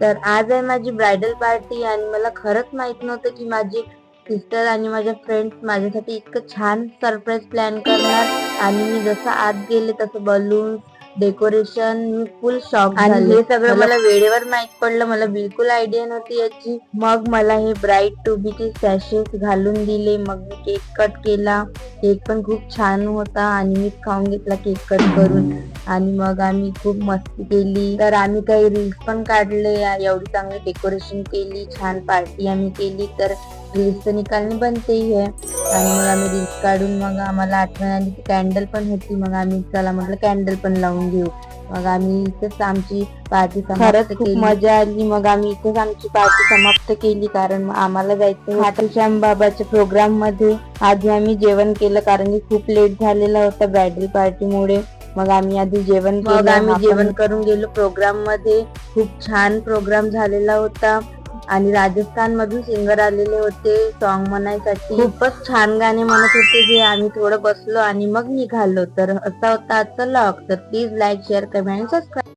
तर आज आहे माझी ब्रायडल पार्टी आणि मला खरंच माहित नव्हतं की माझी सिस्टर आणि माझ्या फ्रेंड्स माझ्यासाठी इतकं छान सरप्राईज प्लॅन करणार. आणि मी जसं आत गेले तसं बलून डेकोरेशन मी फुल शॉक आणि हे सगळं मला वेळेवर माहित पडलं. मला बिलकुल आयडिया नव्हती याची. मग मला हे ब्राईड टू बी चे सॅशेस घालून दिले. मग मी केक कट केला. केक पण खूप छान होता आणि मी खाऊन घेतला केक कट करून. आणि मग आम्ही खूप मस्ती केली. तर आम्ही काही रील्स पण काढले. एवढी चांगली डेकोरेशन केली, छान पार्टी आम्ही केली. तर रील्स तर निकालने बनते ही है. आणि मग आम्ही रील्स काढून मग आम्हाला आठवण आली की कॅन्डल पण होती. मग आम्ही चला म्हटलं कॅन्डल पण लावून घेऊ. मग आम्ही इथेच आमची पार्टी समाप्त केली. खूप मजा आली. मग आम्ही इथेच आमची पार्टी समाप्त केली कारण आम्हाला जायचं खाटूश्याम बाबाच्या प्रोग्राम मध्ये. आधी आम्ही जेवण केलं कारण की खूप लेट झालेला होता ब्रायडल पार्टीमुळे. मग आम्ही आधी जेवण केलं. मग आम्ही जेवण करून गेलो प्रोग्राम मध्ये. खूप छान प्रोग्राम झालेला होता आणि राजस्थान मधून सिंगर आलेले होते सॉन्ग म्हणायसाठी. खूपच छान गाणे म्हणत होते जे आम्ही थोडं बसलो आणि मग निघालो. तर असा होता आजचा व्लॉग. तर please like share comment subscribe.